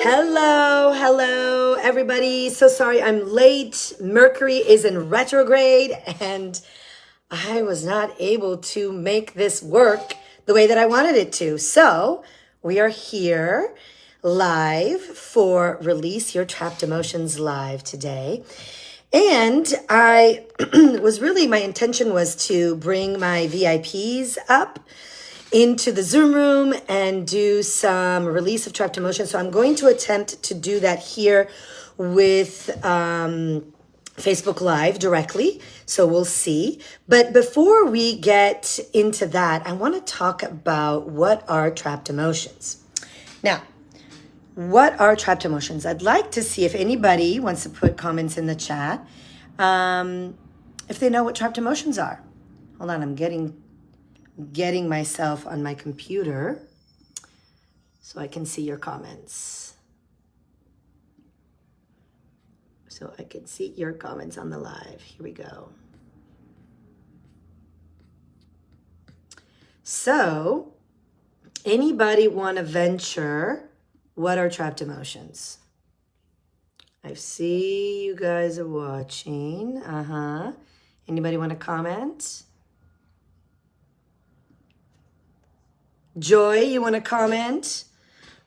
Hello, everybody. So sorry I'm late. Mercury is in retrograde and I was not able to make this work the way that I wanted it to. So we are here live for Release Your Trapped Emotions Live today. And my intention was to bring my VIPs up into the Zoom room and do some release of trapped emotions. So I'm going to attempt to do that here with Facebook Live directly. So we'll see. But before we get into that, I want to talk about what are trapped emotions. Now, what are trapped emotions? I'd like to see if anybody wants to put comments in the chat, if they know what trapped emotions are. Hold on, I'm getting myself on my computer so I can see your comments. So I can see your comments on the live. Here we go. So, anybody want to venture? What are trapped emotions? I see you guys are watching. Anybody want to comment? Joy, you want to comment?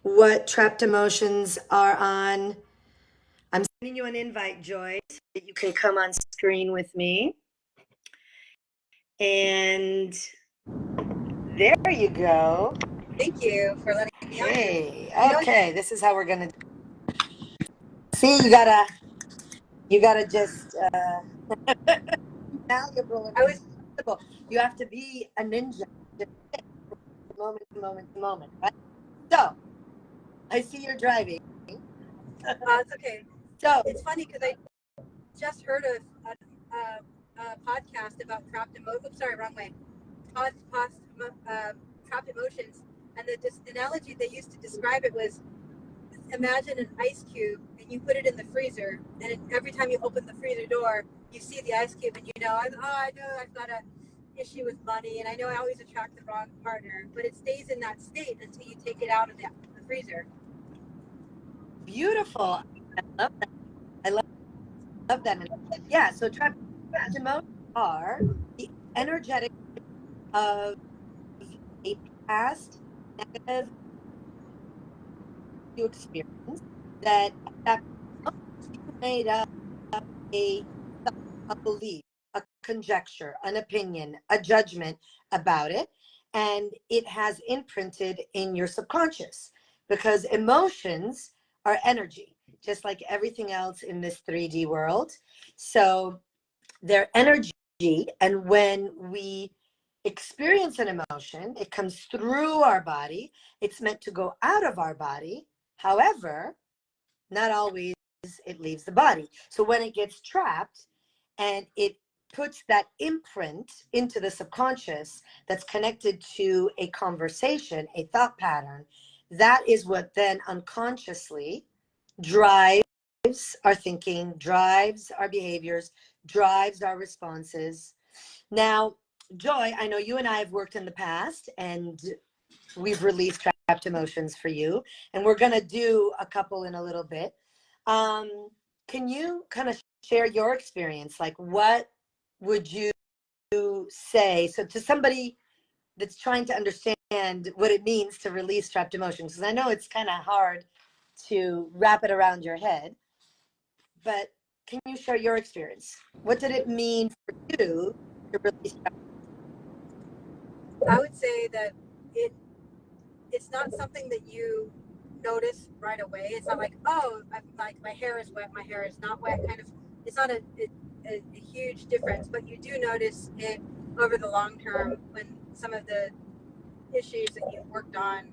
What trapped emotions are on? I'm sending you an invite, Joy, so that you can come on screen with me. And there you go. Thank you for letting me on. Hey, okay, this is how we're gonna see. You gotta just malleable. You have to be a ninja, moment to moment, right? So I see you're driving. It's okay. So it's funny because I just heard of a podcast about trapped emotions. Sorry, wrong way. Trapped emotions, and the analogy they used to describe it was: imagine an ice cube, and you put it in the freezer, and every time you open the freezer door, you see the ice cube, and you know, I know I've got a issue with money, and I know I always attract the wrong partner, but it stays in that state until you take it out of the freezer. beautiful. I love that. I love that. Yeah, so trapped emotions are the energetic of a past negative you experience that made up a belief, a conjecture, an opinion, a judgment about it, and it has imprinted in your subconscious because emotions are energy, just like everything else in this 3D world. So they're energy, and when we experience an emotion, it comes through our body. It's meant to go out of our body. However, not always it leaves the body. So when it gets trapped and it puts that imprint into the subconscious that's connected to a conversation, a thought pattern, that is what then unconsciously drives our thinking, drives our behaviors, drives our responses. Now, Joy, I know you and I have worked in the past and we've released trapped emotions for you, and we're going to do a couple in a little bit. Can you kind of share your experience? Like, what would you say? So to somebody that's trying to understand what it means to release trapped emotions, because I know it's kind of hard to wrap it around your head, but can you share your experience? What did it mean for you to release trapped I would say that it's not something that you notice right away. It's not like, oh, I'm like, my hair is wet, my hair is not wet. Kind of, it's not a huge difference, but you do notice it over the long term when some of the issues that you've worked on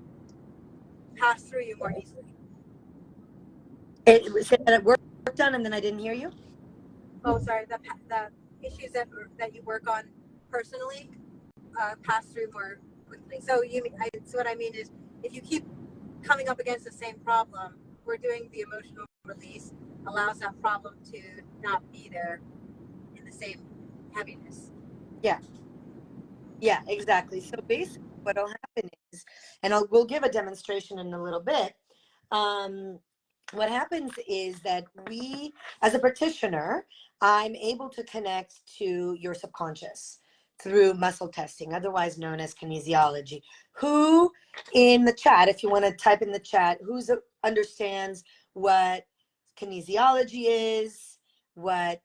pass through you more easily. It said that it worked on, and then I didn't hear you. Oh, sorry. The issues that you work on personally pass through more quickly. So so what I mean is, if you keep coming up against the same problem, we're doing the emotional release allows that problem to not be there in the same heaviness. Yeah, exactly. So basically what will happen is, and we'll give a demonstration in a little bit. what happens is that we, as a practitioner, I'm able to connect to your subconscious through muscle testing, otherwise known as kinesiology. Who in the chat, if you want to type in the chat, understands what kinesiology is, what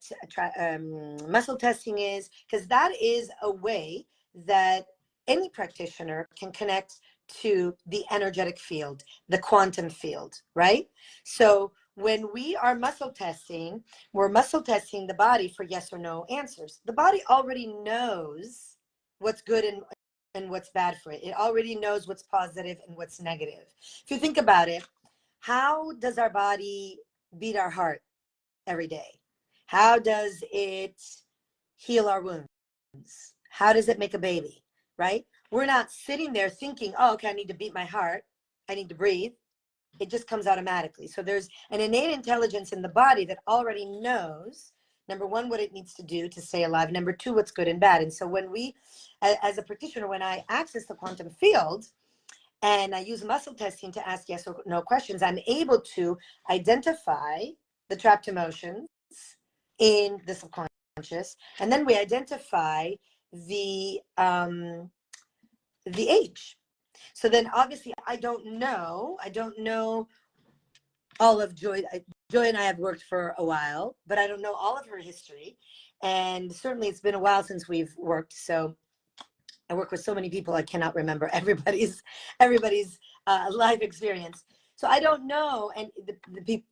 muscle testing is? Because that is a way that any practitioner can connect to the energetic field, the quantum field, right? So when we are muscle testing, we're muscle testing the body for yes or no answers. The body already knows what's good and what's bad for it. It already knows what's positive and what's negative. If you think about it, how does our body beat our heart every day? How does it heal our wounds? How does it make a baby, right? We're not sitting there thinking, oh, okay, I need to beat my heart. I need to breathe. It just comes automatically. So there's an innate intelligence in the body that already knows, number one, what it needs to do to stay alive. Number two, what's good and bad. And so when we, as a practitioner, when I access the quantum field and I use muscle testing to ask yes or no questions, I'm able to identify the trapped emotions in the subconscious. And then we identify the age. So then obviously I don't know all of Joy. Joy and I have worked for a while, but I don't know all of her history. And certainly it's been a while since we've worked. So I work with so many people, I cannot remember everybody's life experience. So I don't know and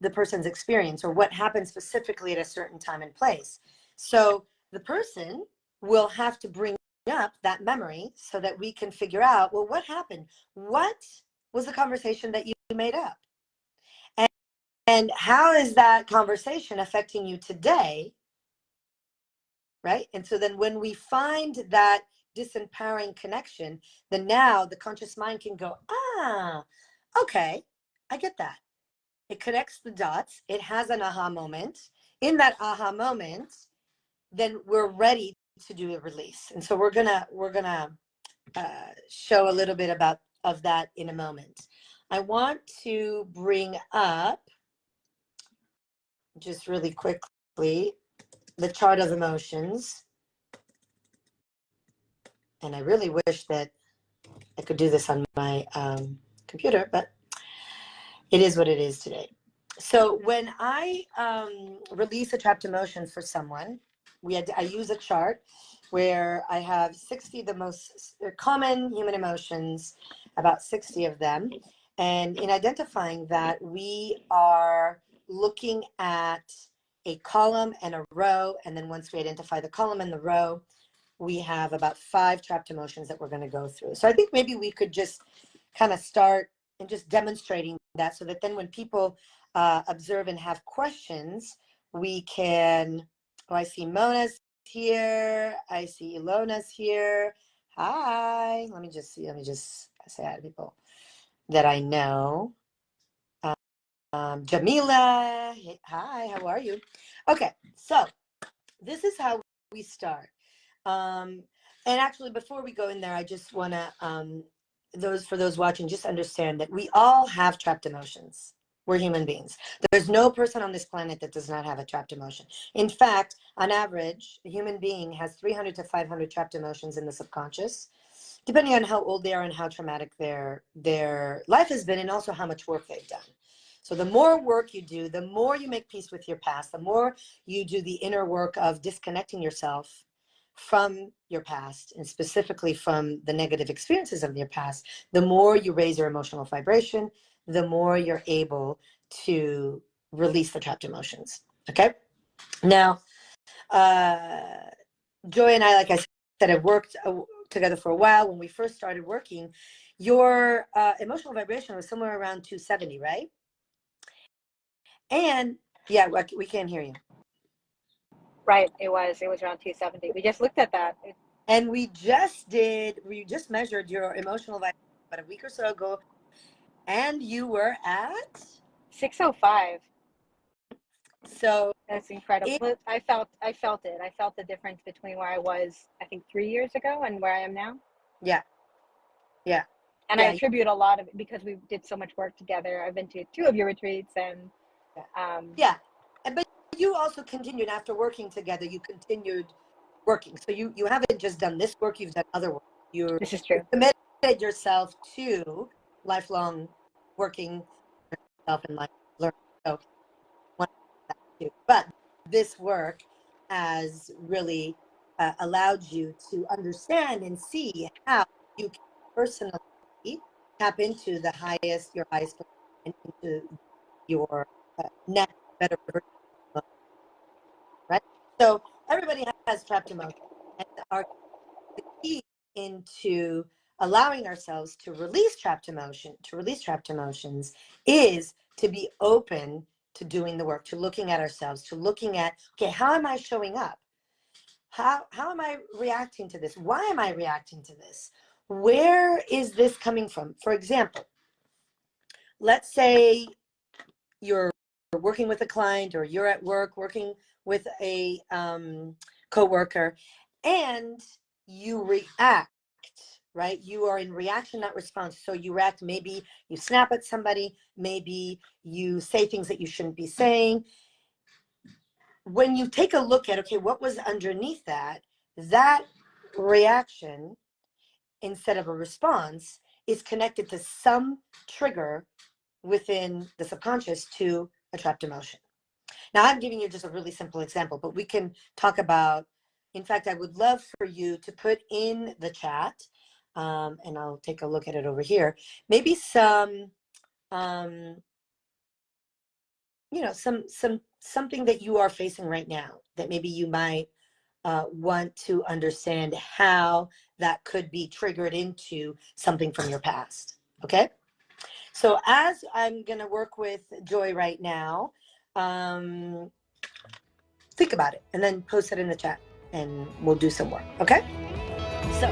the person's experience or what happened specifically at a certain time and place. So the person will have to bring up that memory so that we can figure out, well, what happened? What was the conversation that you made up? And how is that conversation affecting you today? Right? And so then when we find that disempowering connection, then now the conscious mind can go, okay, I get that. It connects the dots. It has an aha moment. In that aha moment, then we're ready to do a release. And so we're gonna show a little bit of that in a moment. I want to bring up just really quickly the chart of emotions. And I really wish that I could do this on my computer, but it is what it is today. So when I release a trapped emotion for someone, I use a chart where I have 60 the most common human emotions, about 60 of them. And in identifying that, we are looking at a column and a row. And then once we identify the column and the row, we have about 5 trapped emotions that we're going to go through. So I think maybe we could just kind of start and just demonstrating that so that then when people observe and have questions, we can, oh, I see Mona's here. I see Ilona's here. Hi. Let me just say hi to people that I know. Jamila, hi, how are you? Okay, so this is how we start. And actually, before we go in there, I just want to, for those watching, just understand that we all have trapped emotions. We're human beings. There's no person on this planet that does not have a trapped emotion. In fact, on average, a human being has 300 to 500 trapped emotions in the subconscious, depending on how old they are and how traumatic their life has been, and also how much work they've done. So the more work you do, the more you make peace with your past, the more you do the inner work of disconnecting yourself from your past, and specifically from the negative experiences of your past, the more you raise your emotional vibration, the more you're able to release the trapped emotions. Okay? Now, Joy and I, like I said, have worked together for a while. When we first started working, your emotional vibration was somewhere around 270, right? And yeah, we can't hear you. Right, it was around 270. We just looked at that. And we just measured your emotional vibration about a week or so ago, and you were at 605. So that's incredible. I felt it. I felt the difference between where I was, I think, 3 years ago and where I am now. Yeah. And I attribute a lot of it because we did so much work together. I've been to 2 of your retreats, and but you also continued after working together. You continued working, so you haven't just done this work, you've done other work. This is true. You committed yourself to lifelong working yourself and life learning. So but this work has really allowed you to understand and see how you can personally tap into your highest and into your next better version, right? So everybody has trapped emotion, and the key into allowing ourselves to release trapped emotions is to be open to doing the work, to looking at ourselves, to looking at, okay, how am I showing up? How am I reacting to this? Why am I reacting to this? Where is this coming from? For example, let's say you're working with a client, or you're at work working with a coworker, and you react, right? You are in reaction, not response. So you react, maybe you snap at somebody, maybe you say things that you shouldn't be saying. When you take a look at, okay, what was underneath that reaction, instead of a response, is connected to some trigger within the subconscious to a trapped emotion. Now, I'm giving you just a really simple example, but we can talk about, in fact, I would love for you to put in the chat, and I'll take a look at it over here, maybe some, something that you are facing right now that maybe you might want to understand how that could be triggered into something from your past. Okay? So as I'm going to work with Joy right now, think about it and then post it in the chat and we'll do some work. Okay? So